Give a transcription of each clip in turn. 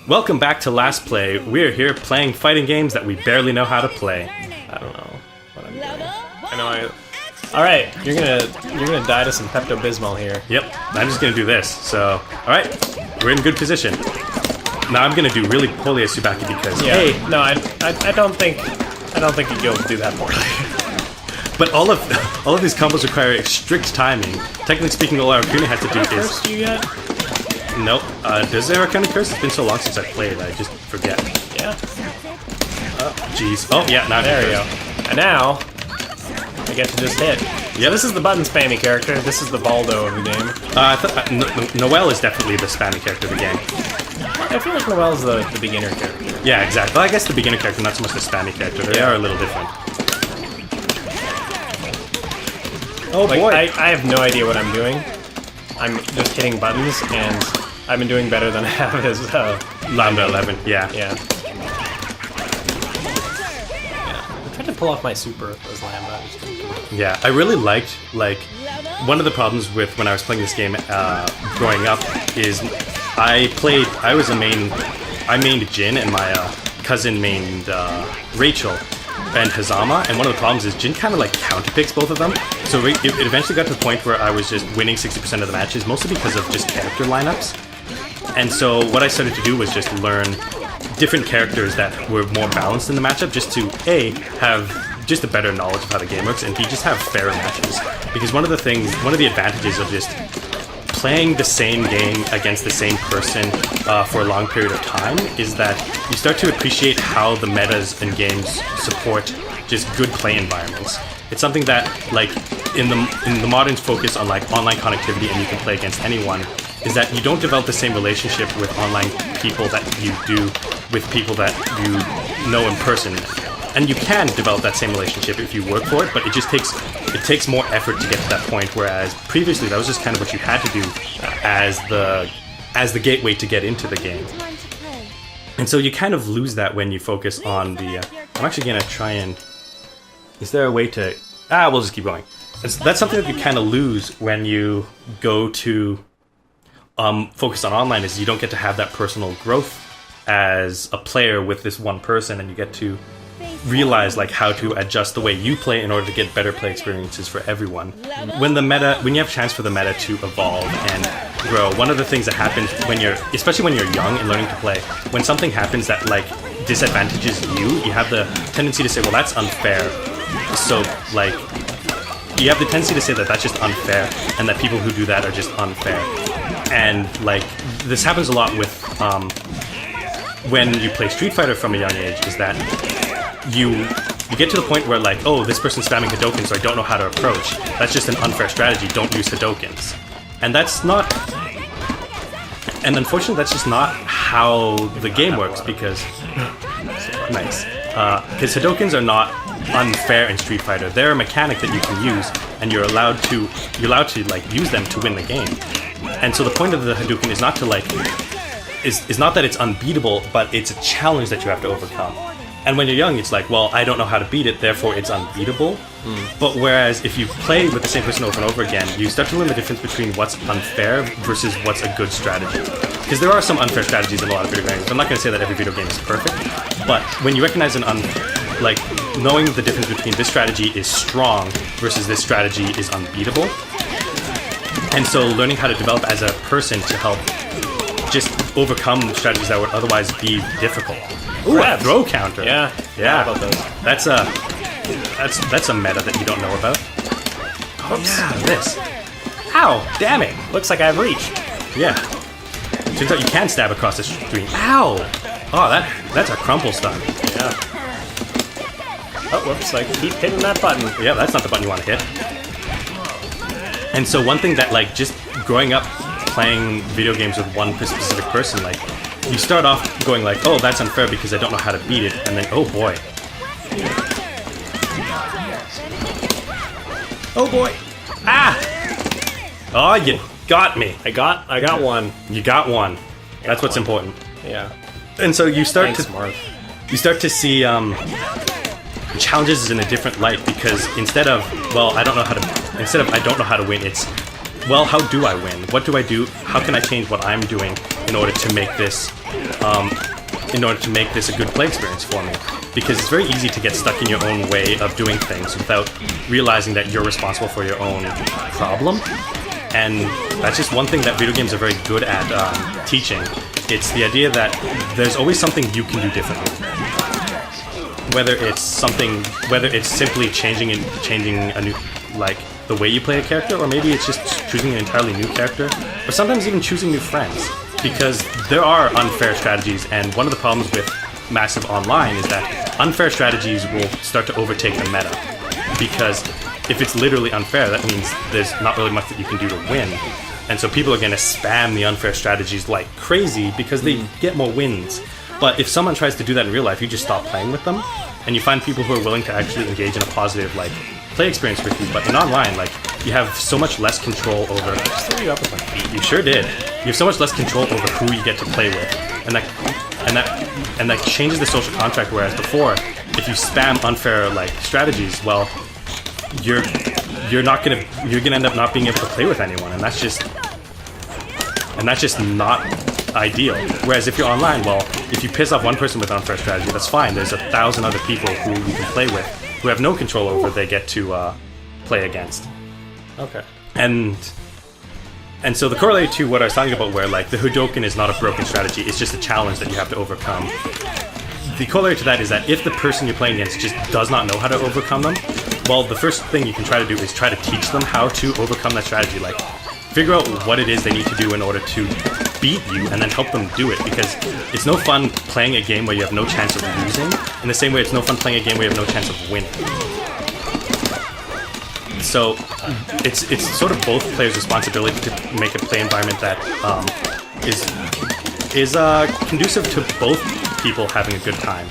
Welcome back to Last Play. We're here playing fighting games that we barely know how to play. I don't know what I'm doing. I know Alright, you're gonna die to some Pepto-Bismol here. Yep, I'm just gonna do this. So, alright, we're in good position. Now I'm gonna do really poorly as Tsubaki because hey, no, I don't think you'll do that poorly. But all of these combos require strict timing. Technically speaking, all Arakuni has to do is. First you get? Nope. Does Arakuni curse? It's been so long since I played, I just forget. Yeah. Jeez. Oh yeah, now there you go. And now I get to just hit. Yeah, this is the button spammy character. This is the Baldo of the game. I thought Noelle is definitely the spammy character of the game. I feel like Noelle's the beginner character. Yeah, exactly. Well, I guess the beginner character, not so much the spammy character. They are a little different. Oh boy! I have no idea what I'm doing. I'm just hitting buttons, and I've been doing better than I have as Lambda 11. Yeah. Yeah. I tried to pull off my super as Lambda. Yeah, I really liked, one of the problems with when I was playing this game growing up is I mained Jin and my cousin mained Rachel and Hazama, and one of the problems is Jin kind of like counterpicks both of them, so it eventually got to the point where I was just winning 60% of the matches, mostly because of just character lineups. And so what I started to do was just learn different characters that were more balanced in the matchup, just to A, have just a better knowledge of how the game works, and B, just have fairer matches. Because one of the advantages of just playing the same game against the same person for a long period of time is that you start to appreciate how the metas in games support just good play environments. It's something that, like, in the modern focus on like online connectivity and you can play against anyone, is that you don't develop the same relationship with online people that you do with people that you know in person. And you can develop that same relationship if you work for it, but it takes more effort to get to that point, whereas previously that was just kind of what you had to do as the gateway to get into the game. And so you kind of lose that when you focus on the I'm actually going to try and... Is there a way to... we'll just keep going. That's something that you kind of lose when you go to focus on online, is you don't get to have that personal growth as a player with this one person, and you get to realize like how to adjust the way you play in order to get better play experiences for everyone. When you have a chance for the meta to evolve and grow, one of the things that happens especially when you're young and learning to play, when something happens that like disadvantages you have the tendency to say, well, that's unfair. So like you have the tendency to say that that's just unfair, and that people who do that are just unfair. And like this happens a lot with when you play Street Fighter from a young age, is that you get to the point where like, oh, this person's spamming Hadouken, so I don't know how to approach. That's just an unfair strategy. Don't use Hadoukens. And unfortunately that's just not how the game works, because Hadoukens are not unfair in Street Fighter. They're a mechanic that you can use, and you're allowed to like use them to win the game. And so the point of the Hadouken is not to like is not that it's unbeatable, but it's a challenge that you have to overcome. And when you're young, it's like, well, I don't know how to beat it, therefore it's unbeatable. But whereas if you play with the same person over and over again, you start to learn the difference between what's unfair versus what's a good strategy. Because there are some unfair strategies in a lot of video games. I'm not going to say that every video game is perfect, but when you recognize knowing the difference between this strategy is strong versus this strategy is unbeatable, and so learning how to develop as a person to help just overcome strategies that would otherwise be difficult. Ooh, a throw counter. Yeah. About those. That's a meta that you don't know about. Oops. Yeah, this. Ow! Damn it! Looks like I have reach. Yeah. Turns out you can stab across the screen. Ow! Oh, that's a crumple stun. Yeah. Oh, whoops! I keep hitting that button. Yeah, that's not the button you want to hit. And so one thing that like just growing up playing video games with one specific person, like, you start off going like, oh, that's unfair because I don't know how to beat it, and then, oh boy. Oh boy. Ah! Oh, you got me. I got one. You got one. That's what's important. Yeah. And so you start Thanks, Marv. You start to see challenges in a different light, because instead of I don't know how to win, it's well, how do I win? What do I do? How can I change what I'm doing in order to make this a good play experience for me? Because it's very easy to get stuck in your own way of doing things without realizing that you're responsible for your own problem. And that's just one thing that video games are very good at teaching. It's the idea that there's always something you can do differently. Whether it's simply changing a new, like, the way you play a character, or maybe it's just choosing an entirely new character, or sometimes even choosing new friends. Because there are unfair strategies, and one of the problems with massive online is that unfair strategies will start to overtake the meta. Because if it's literally unfair, that means there's not really much that you can do to win. And so people are going to spam the unfair strategies like crazy because they get more wins. But if someone tries to do that in real life, you just stop playing with them, and you find people who are willing to actually engage in a positive, like, play experience with you. But in online, like, you have so much less control over... Just threw you up with my feet. You sure did. You have so much less control over who you get to play with, and that changes the social contract. Whereas before, if you spam unfair, like, strategies, well, you're gonna end up not being able to play with anyone, and that's just not ideal. Whereas if you're online, well, if you piss off one person with unfair strategy, that's fine. There's 1,000 other people who you can play with who have no control over they get to play against. Okay. And so the corollary to what I was talking about, where, like, the Hadouken is not a broken strategy, it's just a challenge that you have to overcome. The corollary to that is that if the person you're playing against just does not know how to overcome them, well, the first thing you can try to do is try to teach them how to overcome that strategy. Like, figure out what it is they need to do in order to beat you, and then help them do it. Because it's no fun playing a game where you have no chance of losing, in the same way it's no fun playing a game where you have no chance of winning. So it's sort of both players' responsibility to make a play environment that is conducive to both people having a good time.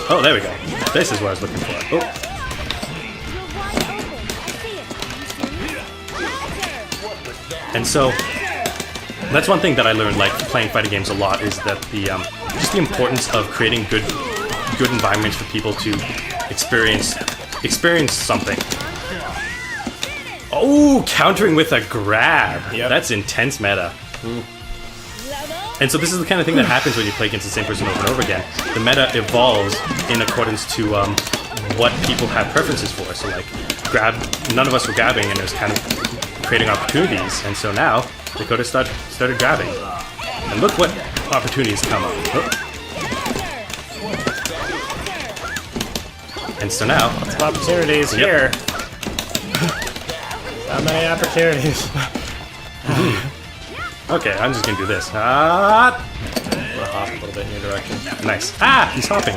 Oh, there we go. This is what I was looking for. Oh. And so that's one thing that I learned, like, playing fighting games a lot, is that just the importance of creating good environments for people to experience something. Oh, countering with a grab. Yep. That's intense meta. And so this is the kind of thing that happens when you play against the same person over and over again. The meta evolves in accordance to what people have preferences for. So, like, none of us were grabbing, and it was kind of creating opportunities. And so now Dakota started grabbing, and look what opportunities come up. Oh. And so now, lots of opportunities here. How many opportunities? Okay, I'm just gonna do this. I'm gonna hop a little bit in your direction. Nice. Ah, he's hopping.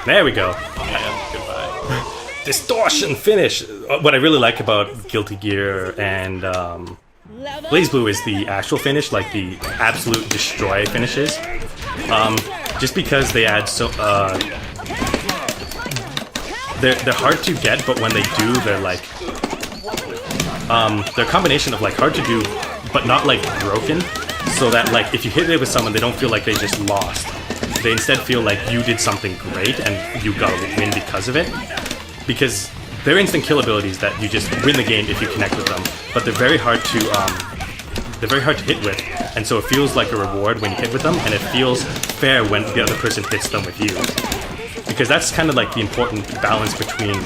There we go. Yeah, goodbye. Distortion finish. What I really like about Guilty Gear and BlazBlue is the actual finish, like the absolute destroy finishes. Just because they add so they're hard to get, but when they do, they're like they're a combination of, like, hard to do, but not, like, broken. So that, like, if you hit it with someone, they don't feel like they just lost. They instead feel like you did something great and you got a win because of it. Because they're instant kill abilities that you just win the game if you connect with them, but they're very hard to hit with, and so it feels like a reward when you hit with them, and it feels fair when the other person hits them with you. Because that's kind of like the important balance between...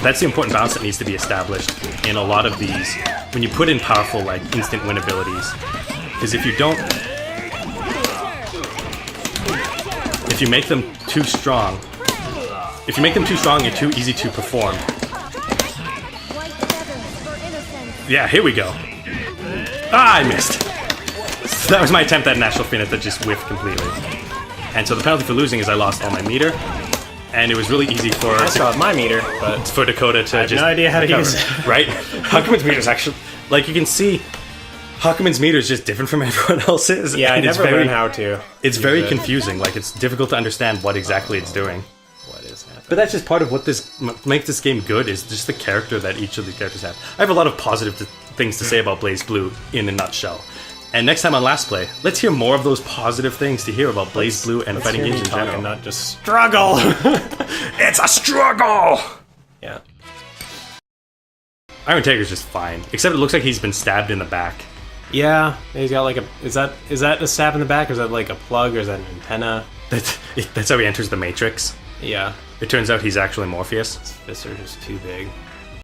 That's the important balance that needs to be established in a lot of these, when you put in powerful, like, instant win abilities. Because if you don't... If you make them too strong... If you make them too strong and too easy to perform... Yeah, here we go. Ah, I missed! So that was my attempt at an actual finish that just whiffed completely. And so the penalty for losing is I lost all my meter. And it was really easy for... I still have my meter, but... For Dakota to I have no idea how to use it. Right? Huckman's meter is actually... Like, you can see... Huckman's meter is just different from everyone else's. Yeah, I never learned how to. It's very confusing. Like, it's difficult to understand what exactly it's doing. What is happening? But that's just part of what makes this game good, is just the character that each of the characters have. I have a lot of positive things to say about BlazBlue in a nutshell. And next time on Last Play, let's hear more of those positive things to hear about BlazBlue and fighting games in general. Not just struggle! It's a struggle! Yeah. Iron Taker's just fine, except it looks like he's been stabbed in the back. Yeah, he's got like a. Is that a stab in the back, or is that like a plug, or is that an antenna? That's how he enters the Matrix. Yeah. It turns out he's actually Morpheus. His fists are just too big.